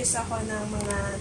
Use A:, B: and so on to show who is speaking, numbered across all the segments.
A: nag-purchase ako ng mga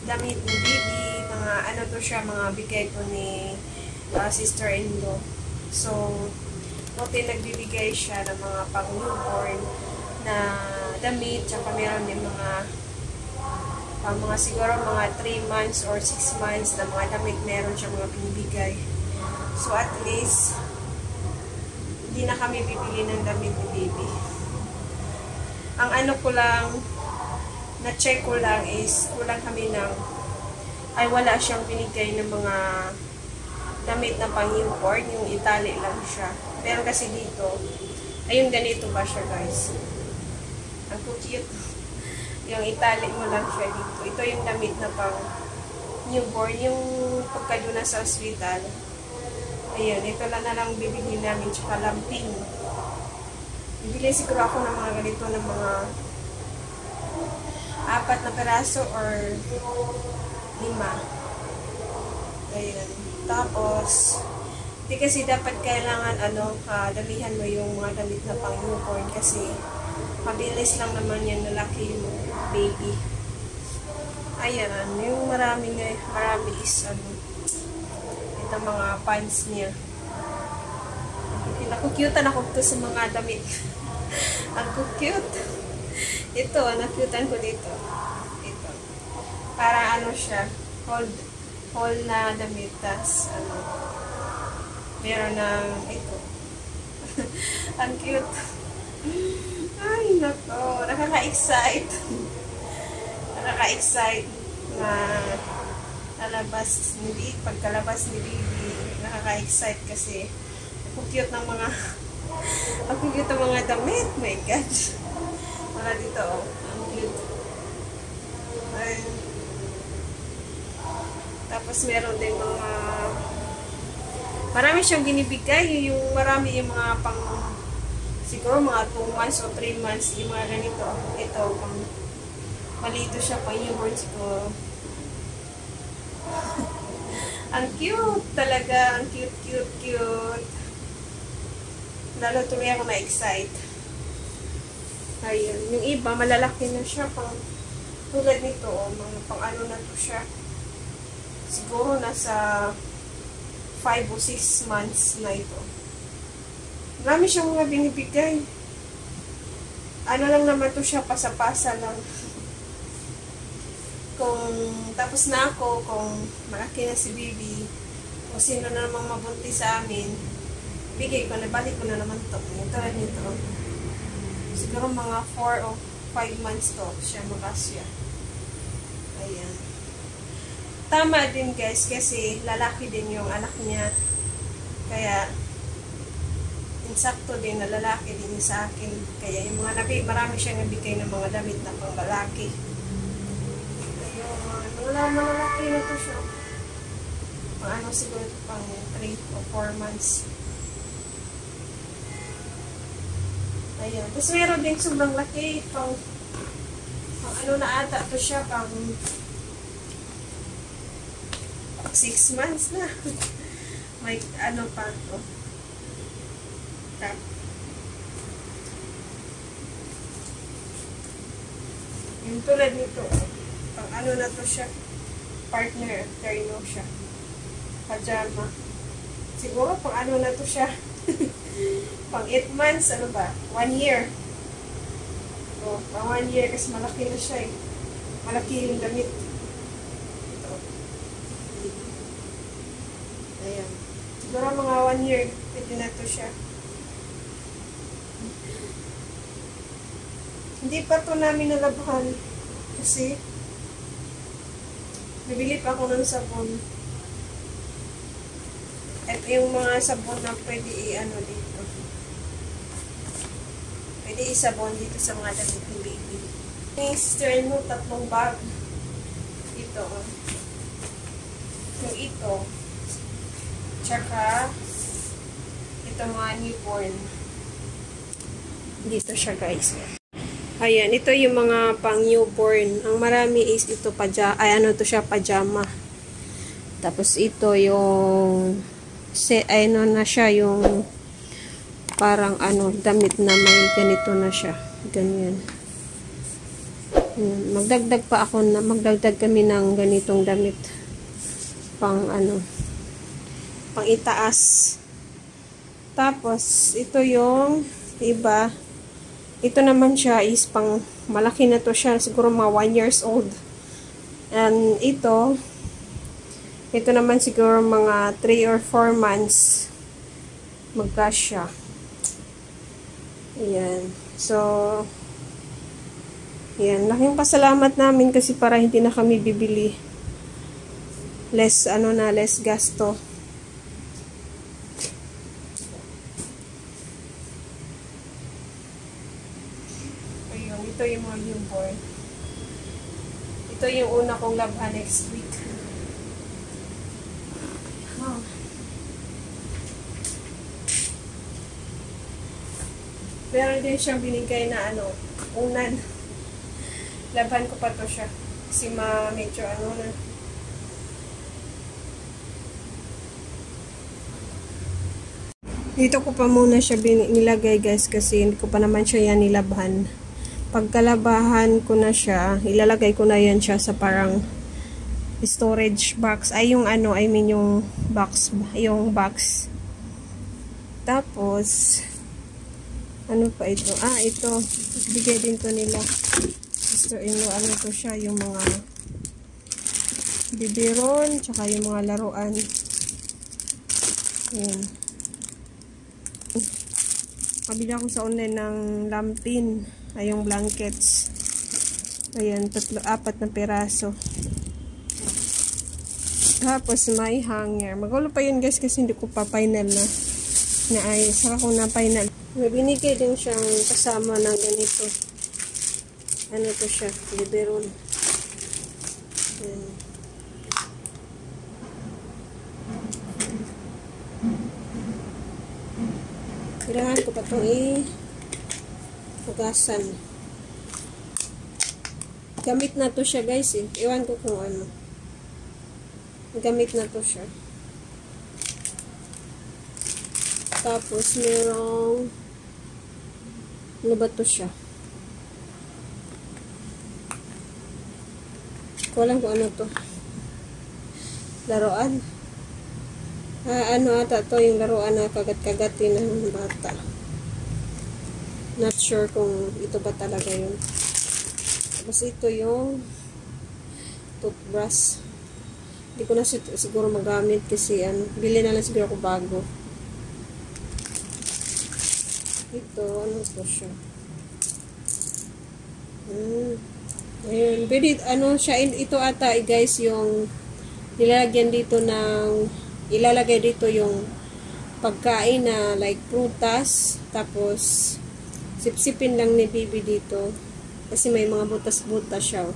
A: damit ni baby, mga ano to siya, mga bigay ko ni sister-in-law. So, buti nagbibigay siya ng mga pang-newborn na damit, tsaka meron din mga siguro mga 3 months or 6 months na mga damit meron siya mga binibigay. So, at least, hindi na kami bibili ng damit ni baby. Ang ano ko lang, na-check ko lang is, kulang kami ng, wala siyang binigay ng mga damit na pang-import, yung itali lang siya. Pero kasi dito, ayun ganito ba siya guys. Ang cute. Yung itali mo lang siya dito. Ito yung damit na pang-newborn, yung pagkaduna sa hospital. Ayan, ito lang na lang bibili namin, tsaka lamping. Bibili siguro ako ng mga ganito, ng mga 4 na peraso or 5. Ayan. Tapos, di kasi dapat kailangan, damihan mo yung mga damit na pang-newborn kasi mabilis lang naman yan lalaki yung baby. Ayan, yung marami is, ito mga pants niya. Nakukyutan ako to sa mga damit. Ang cute. Ito, nakyutan ko dito. Ito. Para ano siya, hold na damit. Tas, meron ng ito. Ang cute. Ay, nako. Nakaka-excite. Nakaka-excite na lalabas ni baby. Pagkalabas ni baby, nakaka-excite kasi ang cute ng mga damit. My God. Wala dito, oh. Ang cute. Ay. Tapos meron din mga marami siyang binibigay. Yung marami yung mga siguro mga 2 months o 3 months, yung mga ganito. Ito, malito siya pang newborn siguro. Ang cute talaga. Ang cute. Lalo tuloy ako na-excite. Ayun. Yung iba, malalaki na siya. Tulad nito, mga pang-ano na to siya. Siguro nasa 5 o 6 months na ito. Marami siyang mga binibigay. Ano lang naman to siya, pasa-pasa lang. Tapos na ako, kung malaki na si baby, kung sino na namang mabuntis sa amin, bigay ko na, balik ko na naman to. Tulad nito. Siguro mga 4 o 5 months to siya makasya. Ayan. Tama din guys, kasi lalaki din yung anak niya. Kaya, insakto din na lalaki din sa akin. Kaya yung mga marami siyang nabigay ng mga damit na pang lalaki. Ayun, mga lalaki na to siya. Siguro pang 3 o 4 months. Ayan. Tapos meron din sobrang laki. Pang ano na ata to siya, pang 6 months na. May ano pa to. Yung tulad nito, pang ano na to siya, partner, terno siya. Pajama. Siguro pang ano na to siya. Pang 8 months, 1 year. So, pang 1 year kasi malaki na siya eh. Malaki yung damit. Ito. Ayan. Siguro mga 1 year, pwede na to siya. Hindi pa to namin nalabahan. Kasi, nabili pa ako ng sabon. Ito yung mga sabon na pwede i-ano dito. Pwede isabon dito sa mga damit ni baby. Yung sister mo, 3 bag. Ito. Yung ito. Tsaka, ito mga newborn. Dito siya guys. Ayan, ito yung mga pang newborn. Ang marami is ito to siya, pajama. Tapos ito yung na siya yung parang damit na may ganito na siya. Ganyan. Magdagdag pa ako na magdagdag kami ng ganitong damit. Pang pang itaas. Tapos ito yung iba. Ito naman siya is pang malaki na to siya, siguro mga 1 years old. And ito naman siguro mga 3 or 4 months magkasya. Ayan. So, ayan. Laking pasalamat namin kasi para hindi na kami bibili. Less, less gasto. Ayun. Ito yung mga newborn. Ito yung una kong laban next week. Oh. Meron din siyang binigay na unan. Laban ko pa to siya. Kasi medyo na. Dito ko pa muna siya nilagay guys kasi hindi ko pa naman siya yan nilabhan. Pagkalabahan ko na siya, ilalagay ko na yan siya sa parang storage box. Ay yung I mean yung box. Tapos, ano pa ito? Ito. Bigay din to nila. Sister-in-law, to siya, yung mga bibiron, tsaka yung mga laruan. Ayan. Kabila ko sa online ng lampin. Ay, yung blankets. Ayan, 4 na peraso. Tapos, may hanger. Magulo pa yun guys kasi hindi ko pa final na naayos. Saka kung na-final. May binigay din siyang kasama ng ganito. Ano to siya? Liberon. Ayan. Kailangan ko pa itong hugasan. Gamit na to siya guys eh. Iwan ko kung ano. Gamit na to siya. Tapos merong ano ba to siya? Ko alam kung ano to. Laruan. Ata to yung laruan na kagat-kagatin ng bata. Not sure kung ito ba talaga yun. Tapos ito yung toothbrush. Hindi ko na siguro magamit kasi bili na lang siguro ako bago. Ito, ano to siya? Ayun, pwede, siya, ito ata guys yung ilalagay dito yung pagkain na like prutas, tapos sipsipin lang ni Bibi dito kasi may mga butas-butas siya.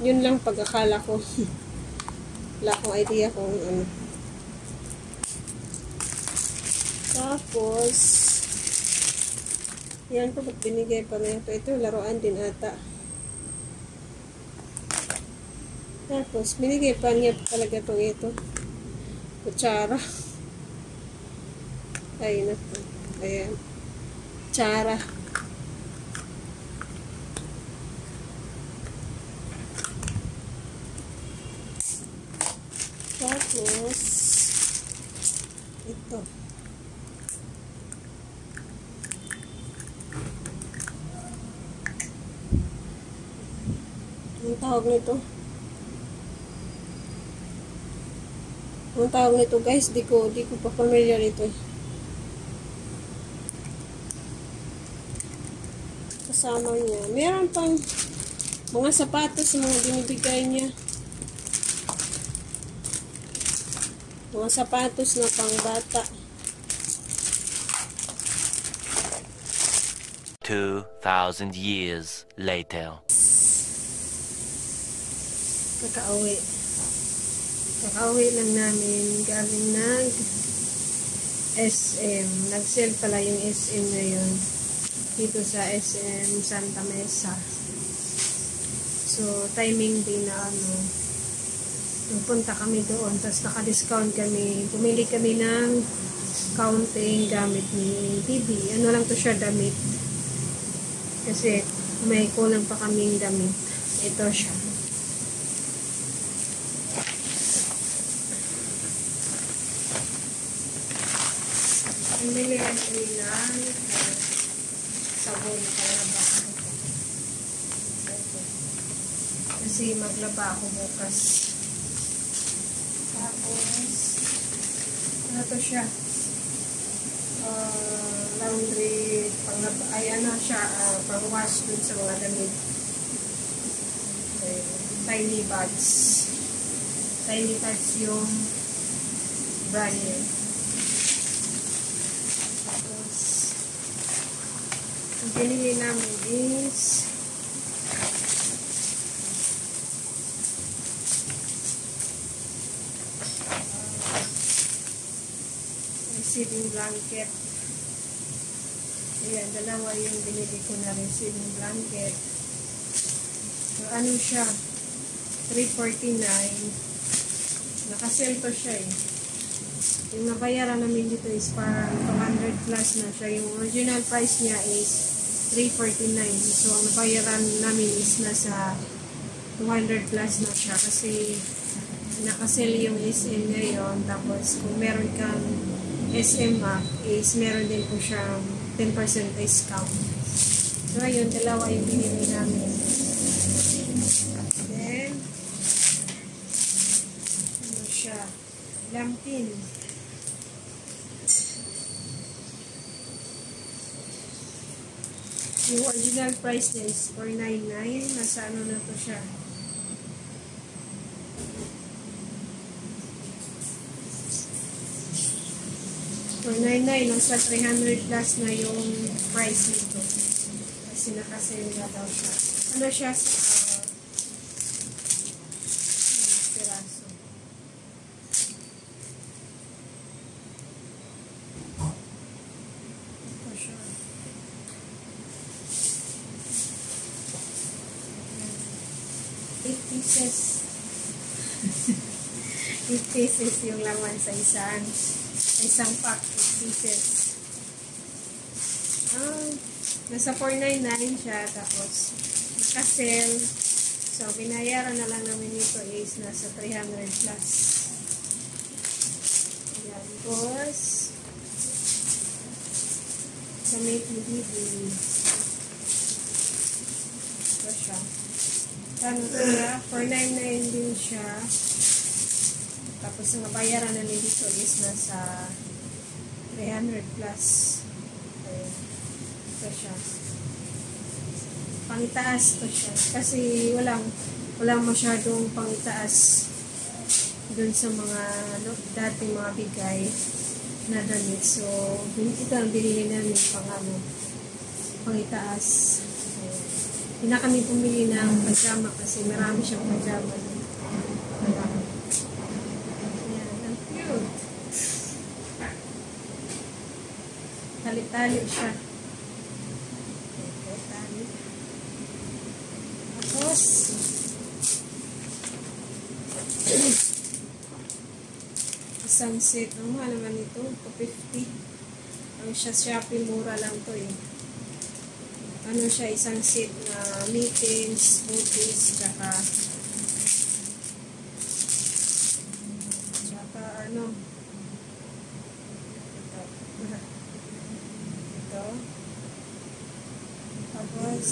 A: Yun lang pag-akala ko. Wala akong idea kung ano. Tapos yan po, binigay pa na ito laruan din ata. Tapos binigay pa niya talaga ito kutsara. Ay naku, ayan, kutsara. Tapos ito ang tawag nito. Ang tawag nito guys, di ko pa familiar ito. Kasama niya. Meron pang mga sapatos na mga binibigay niya. Mga sapatos na pang bata.
B: 2,000 years later.
A: Kakauwi lang namin galing SM. Nag-sale pala yung SM na yun dito sa SM Santa Mesa. So, timing din na nagpunta kami doon. Tapos naka-discount kami. Pumili kami ng counting gamit ni Bibi. Ano lang to siya, damit. Kasi may kulang pa kaming damit. Ito siya. Pumilihan kami ng sabon para ba kasi maglaba ako bukas. Tapos ano to siya? Laundry panglaba. Ay ano siya, pang wash dun sa mga damit. Okay. Tiny bags. Tiny bags yung brand niya. Tapos ang pinili namin is receiving blanket. Ayan, dalawa yung binili ko na receiving blanket. So, ano siya? $349. Nakasell to siya eh. Yung nabayaran namin dito is parang 200 plus na siya. Yung original price niya is $349. So, ang nabayaran namin is nasa 200 plus na siya. Kasi nakasell yung SM ngayon. Tapos, kung meron kang SM app is meron din po siyang 10% discount. So, ayun, dalawa yung binili namin. Then, ano siya? Lampin. Yung original price niya is $499. Nasa ano na to siya? $499, nasa 300 plus na yung price nito. Kasi nakasale na daw siya. Ano siya sa piraso. Ito siya. 8 pieces. 8 pieces yung laman sa isang pack, 8 pieces. Nasa $499 siya, tapos naka-sale. So, binayaran na lang namin ito is nasa 300 plus. Ayan, tapos sa Make Me Baby. Ito siya. Kano siya? $499 din siya. Tapos ang nabayaran namin dito is nasa 300 plus. Ayan. Ito siya. Pangitaas to siya. Kasi walang masyadong pangitaas dun sa mga dating mga bigay na damit. So, ito ang binili namin pangitaas. Ayan. Hindi na kami pumili ng pajama kasi marami siyang pajama. Ayan. Ang cute. Tali-tali siya. Tali. Tapos, isang set. Ang mahal naman ito. $250. Ang siya Shopee, mura lang to eh. Ano siya, isang set na mittens, booties, tsaka ano, ito. Tapos,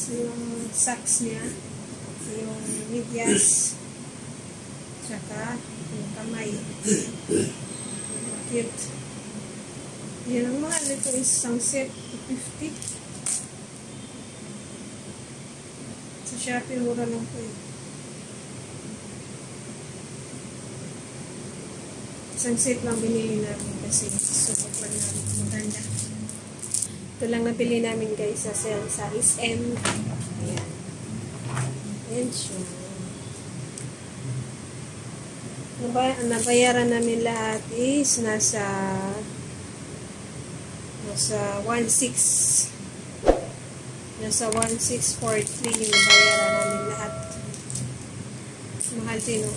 A: yung socks niya, yung medyas, tsaka yung kamay. Cute. Yan ang mahal nito, isang set, $250. Sa Shopee, mura lang po eh. Isang set lang binili namin kasi subok lang namin. Maganda. Ito lang nabili namin guys sa sale sa SM. Ayan. Ayan siya. Nabayaran namin lahat is nasa 1,600. Nasa 1,643 yung nabayaran namin lahat. Mahal din, no?